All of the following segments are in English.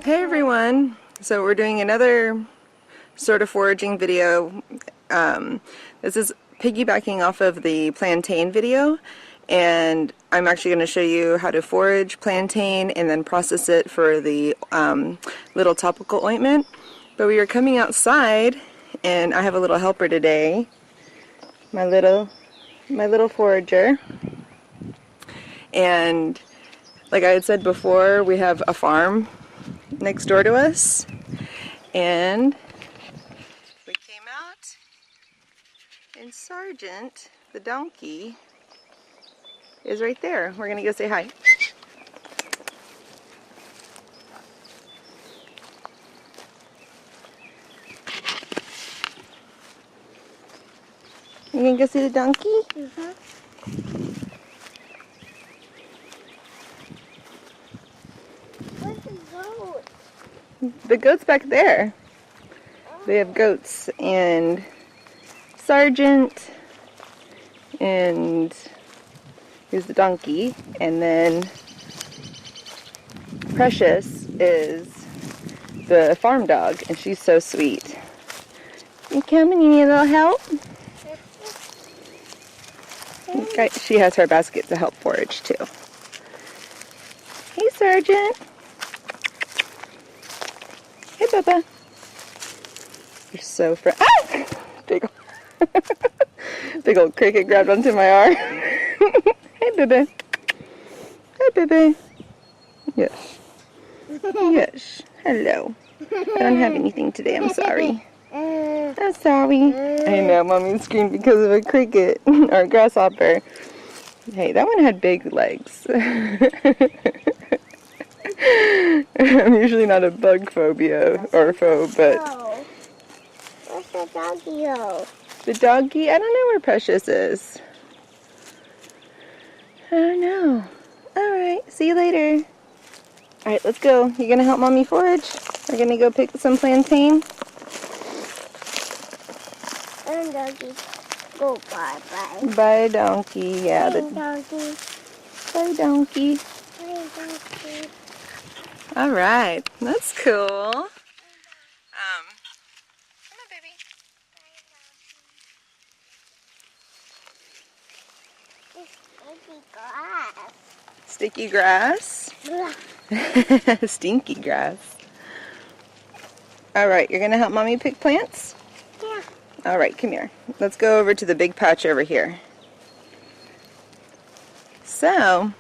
Hey everyone! So we're doing another sort of foraging video. This is piggybacking off of the plantain video, and I'm actually going to show you how to forage plantain and then process it for the little topical ointment. But we were coming outside, and I have a little helper today, my little forager. And like I had said before, we have a farm next door to us, and we came out, and Sargent, the donkey, is right there. We're gonna go say hi. You gonna go see the donkey? Mm-hmm. Where's the goat? The goat's back there. They have goats, and Sargent, and here's the donkey, and then Precious is the farm dog, and she's so sweet. You coming? You need a little help? Okay, she has her basket to help forage too. Hey, Sargent. Hey, Bubba. You're so Ah! Big old cricket grabbed onto my arm. Hey, baby. Hey, baby. Yes. Yes. Hello. I don't have anything today. I'm sorry. I'm sorry. I know, Mommy screamed because of a cricket or a grasshopper. Hey, that one had big legs. I'm usually not a bug phobia or phobe, but... Where's the doggy-o? The doggy? I don't know where Precious is. I don't know. Alright, see you later. Alright, let's go. You gonna help Mommy forage? We're gonna go pick some plantain. And doggy, go bye-bye. Bye, donkey. Yeah, Bye, donkey. Bye, donkey. Bye, donkey. Alright, that's cool. Come on, baby. Sticky grass. Sticky grass? Stinky grass. Alright, you're gonna help Mommy pick plants? Yeah. Alright, come here. Let's go over to the big patch over here. So,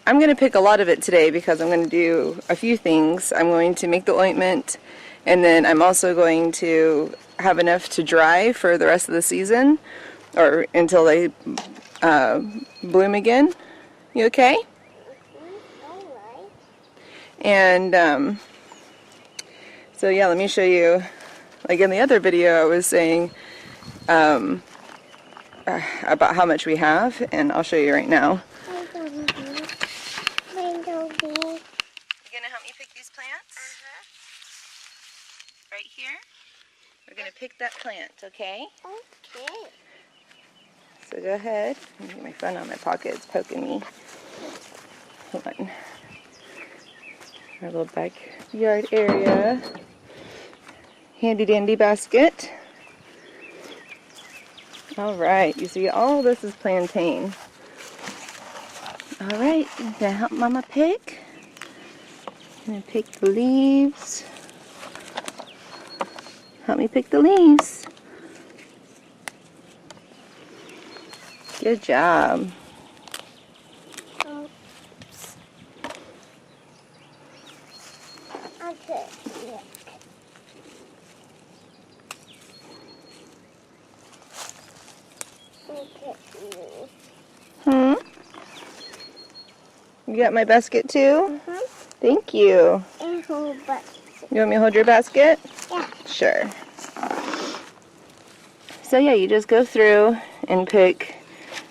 I'm going to pick a lot of it today because I'm going to do a few things. I'm going to make the ointment, and then I'm also going to have enough to dry for the rest of the season, or until they bloom again. You okay? Alright. And so yeah, let me show you. Like in the other video, I was saying about how much we have, and I'll show you right now. You gonna help me pick these plants? Right here. We're gonna pick that plant, okay? Okay. So go ahead. Let me get my phone out of my pocket. It's poking me. Hold on. Our little backyard area. Handy dandy basket. Alright, you see all this is plantain. Alright, you gonna help Mama pick? I'm gonna pick the leaves. Help me pick the leaves. Good job. Oops. Okay. Yeah. You got my basket too? Thank you. And hold basket. You want me to hold your basket? Yeah. Sure. So yeah, you just go through and pick.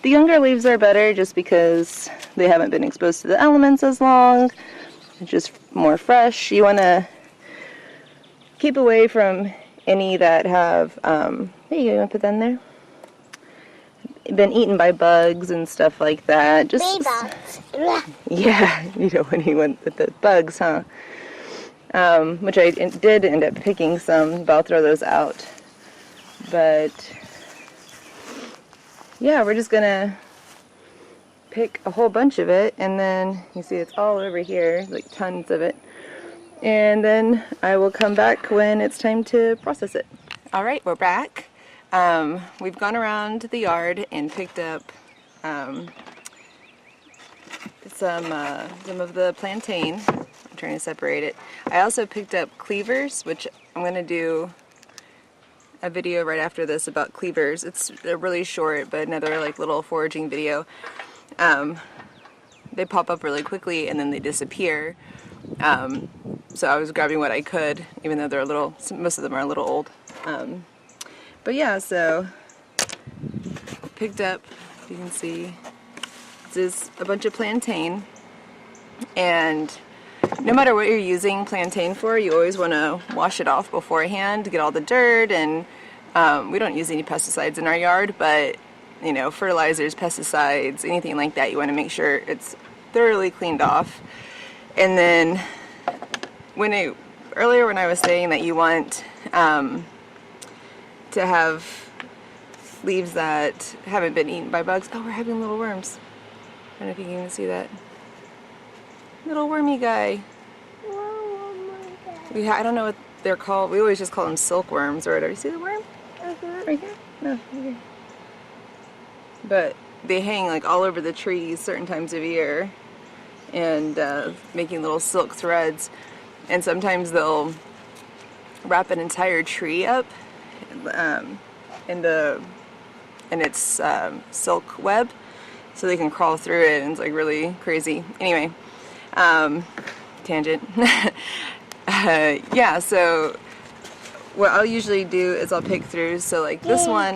The younger leaves are better just because they haven't been exposed to the elements as long. It's just more fresh. You want to keep away from any that have, hey, you want to put that in there? been eaten by bugs and stuff like that. Just Bee bugs. yeah, you know when he went with the bugs, huh? which I did end up picking some, but I'll throw those out. But yeah, we're just gonna pick a whole bunch of it, and then you see it's all over here, like tons of it. And then I will come back when it's time to process it. All right, we're back. We've gone around the yard and picked up some of the plantain. I'm trying to separate it. I also picked up cleavers, which I'm going to do a video right after this about cleavers. It's really short, but another like little foraging video. They pop up really quickly and then they disappear. So I was grabbing what I could, even though they're a little, most of them are a little old. But yeah, so picked up, if you can see, this is a bunch of plantain. And no matter what you're using plantain for, you always want to wash it off beforehand to get all the dirt. And we don't use any pesticides in our yard, but you know, fertilizers, pesticides, anything like that, you want to make sure it's thoroughly cleaned off. And then earlier when I was saying that you want to have leaves that haven't been eaten by bugs. Oh, we're having little worms. I don't know if you can even see that. Little wormy guy. I don't know what they're called. We always just call them silkworms or whatever. You see the worm? Right here? No, right here. But they hang like all over the trees certain times of year and making little silk threads. And sometimes they'll wrap an entire tree up in its silk web, so they can crawl through it, and it's like really crazy. Anyway, tangent. Yeah, so what I'll usually do is I'll pick through. So like this one,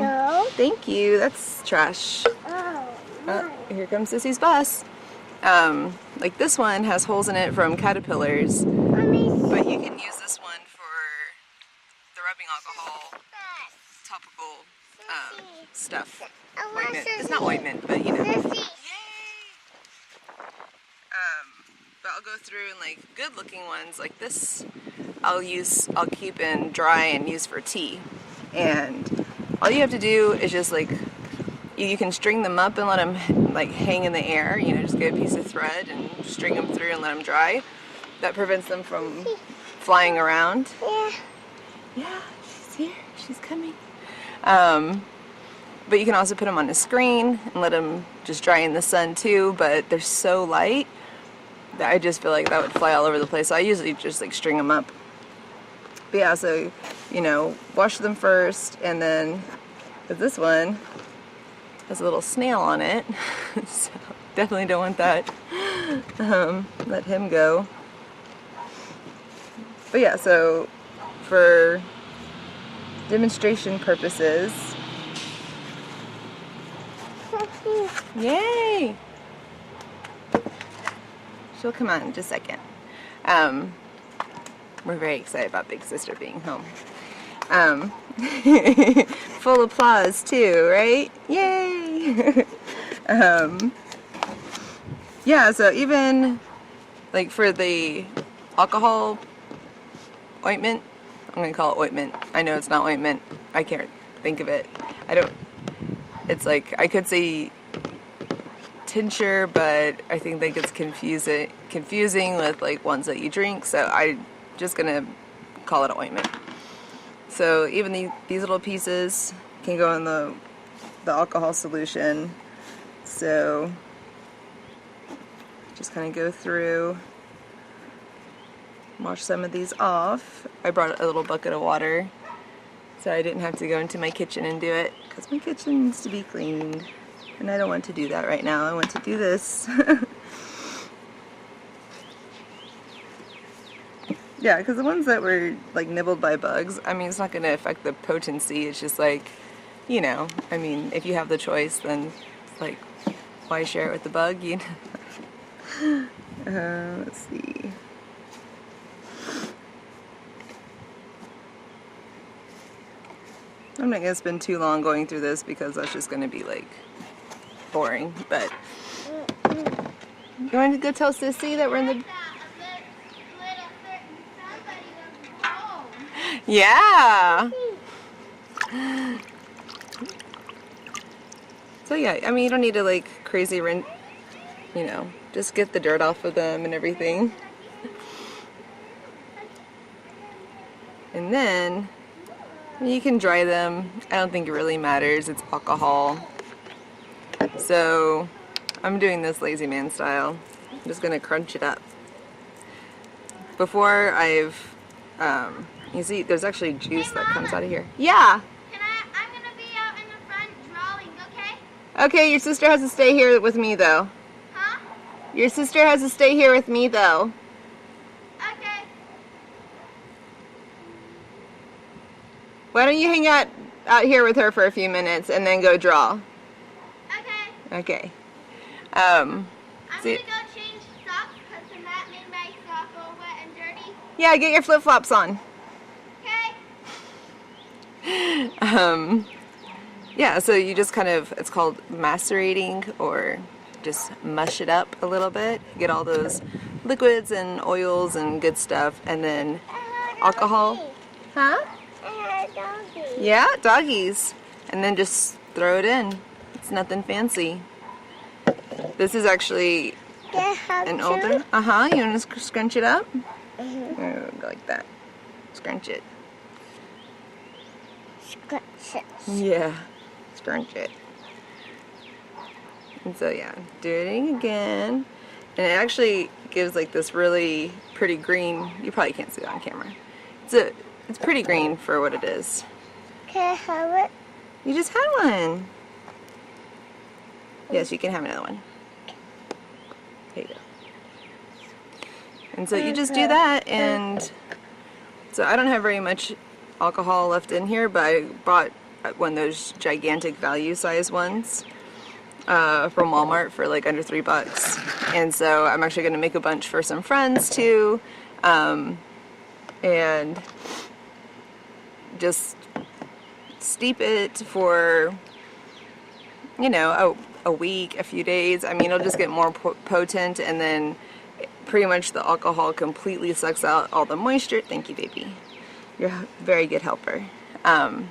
thank you, that's trash. Here comes Sissy's bus. Like this one has holes in it from caterpillars, but you can use this one for the rubbing alcohol, topical stuff. Ointment. It's not ointment, but you know. Yay! But I'll go through and like good looking ones like this I'll keep in dry and use for tea. And all you have to do is just like, you can string them up and let them like hang in the air, you know, just get a piece of thread and string them through and let them dry. That prevents them from flying around. Yeah, she's here, she's coming. But you can also put them on a screen and let them just dry in the sun too, but they're so light that I just feel like that would fly all over the place. So I usually just like string them up. But yeah, so, you know, wash them first, and then, with this one, has a little snail on it, so definitely don't want that. Let him go. But yeah, so for demonstration purposes, yay! She'll come on in just a second. We're very excited about Big Sister being home. Full applause too, right? Yay! Yeah, so even like for the alcohol ointment, I'm gonna call it ointment. I know it's not ointment. I can't think of it. It's like, I could say tincture, but I think that gets confusing with like ones that you drink, so I'm just gonna call it ointment. So even these little pieces can go in the alcohol solution. So just kind of go through, wash some of these off. I brought a little bucket of water so I didn't have to go into my kitchen and do it, because my kitchen needs to be cleaned. And I don't want to do that right now. I want to do this. Yeah, because the ones that were like nibbled by bugs, I mean, it's not going to affect the potency. It's just like, you know, I mean, if you have the choice, then it's like, why share it with the bug? You know? Let's see. I'm not going to spend too long going through this because that's just going to be like boring, but you want to go tell Sissy that we're in the... Yeah. So yeah, I mean, you don't need to like crazy rinse, you know, just get the dirt off of them and everything. And then you can dry them. I don't think it really matters. It's alcohol. So I'm doing this lazy man style. I'm just gonna crunch it up. Before you see, there's actually juice that comes out of here. Yeah. I'm gonna be out in the front drawing, okay? Okay, your sister has to stay here with me though. Huh? Your sister has to stay here with me though. Okay. Why don't you hang out here with her for a few minutes and then go draw? Okay. Okay. I'm See, gonna go change socks because the mat made my sock all wet and dirty. yeah, get your flip-flops on. Okay. Yeah, so you just kind of, it's called macerating, or just mush it up a little bit. Get all those liquids and oils and good stuff, and then alcohol. Huh? Yeah, doggies. And then just throw it in. It's nothing fancy. This is actually an older. Uh-huh, you want to scrunch it up? Go like that. Scrunch it. Yeah, scrunch it. And so yeah, do it again. And it actually gives like this really pretty green. You probably can't see that on camera. It's pretty green for what it is. Can I have it? You just had one. Yes, you can have another one. There you go. And so you just do that, and so I don't have very much alcohol left in here, but I bought one of those gigantic value size ones from Walmart for like under $3. And so I'm actually going to make a bunch for some friends too, and just steep it for, you know, a week, a few days. I mean, it'll just get more potent, and then pretty much the alcohol completely sucks out all the moisture. Thank you, baby. You're a very good helper. Thank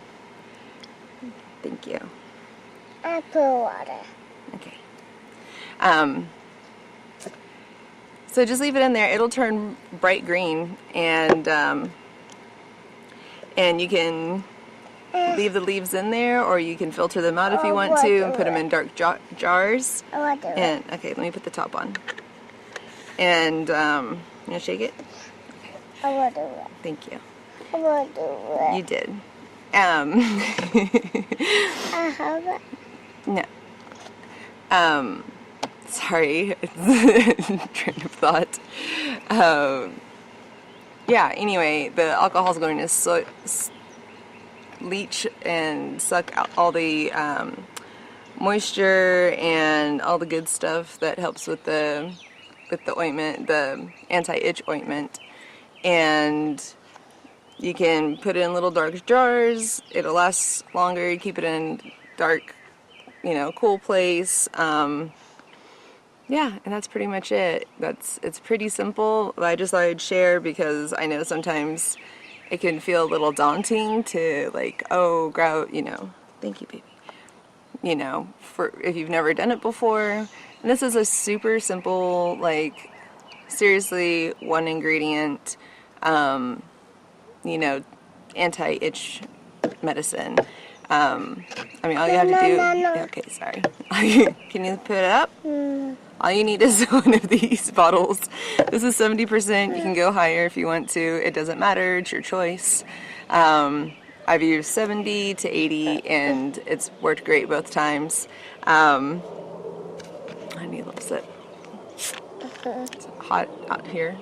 you. I put water. Okay. So just leave it in there. It'll turn bright green, and you can leave the leaves in there, or you can filter them out if you want to, and put them in dark jars. I want to do it. And okay, let me put the top on. And you gonna shake it? I want to do it. Thank you. I want to do it. You did. I have it. No. Sorry, train of thought. Yeah, anyway, the alcohol is going to leach and suck out all the moisture and all the good stuff that helps with the ointment, the anti-itch ointment. And you can put it in little dark jars. It'll last longer. You keep it in dark, you know, cool place. Yeah, and that's pretty much it. It's pretty simple, but I just thought I'd share because I know sometimes it can feel a little daunting to like, oh, grout, you know. Thank you, baby. You know, for if you've never done it before. And this is a super simple, like, seriously, one ingredient, you know, anti-itch medicine. I mean, all you have to do... No. Okay, sorry. Can you put it up? All you need is one of these bottles. This is 70%. You can go higher if you want to. It doesn't matter. It's your choice. I've used 70 to 80, and it's worked great both times. I need a little sip. It's hot out here.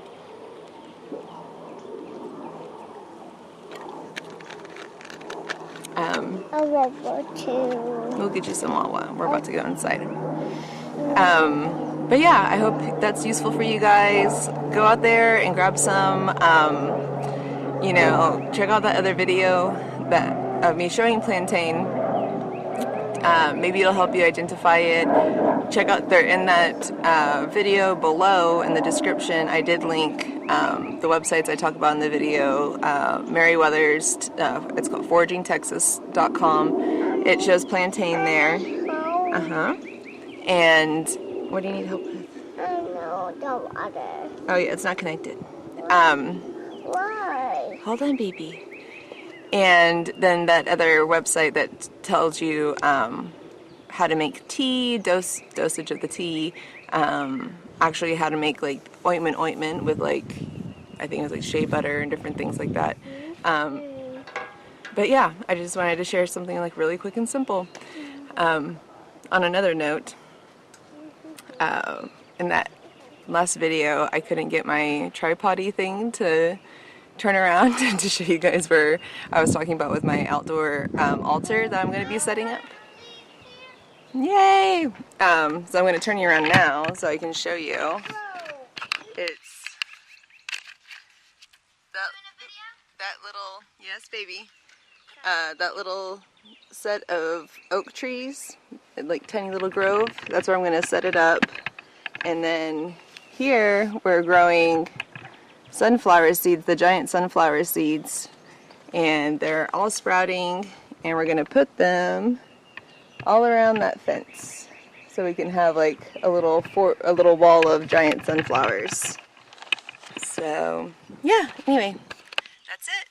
I want to. We'll get you some Wawa. We're about to go inside. But yeah, I hope that's useful for you guys. Go out there and grab some. You know, check out that other video of me showing plantain. Maybe it'll help you identify it. Check out there in that video below in the description. I did link the websites I talk about in the video. Meriwether's, it's called foragingtexas.com. It shows plantain there. And what do you need help with? No, the water. Oh yeah, it's not connected. Why? Hold on, baby. And then that other website that tells you how to make tea, dosage of the tea, actually how to make like ointment with like, I think it was like shea butter and different things like that. But yeah, I just wanted to share something like really quick and simple. On another note, in that last video, I couldn't get my tripod-y thing to turn around to show you guys where I was talking about with my outdoor altar that I'm going to be setting up. Yay! So I'm going to turn you around now so I can show you. It's that little, yes baby, that little set of oak trees, like tiny little grove. That's where I'm going to set it up. And then here we're growing sunflower seeds, the giant sunflower seeds, and they're all sprouting, and we're going to put them all around that fence so we can have like a little wall of giant sunflowers. So yeah, anyway, that's it.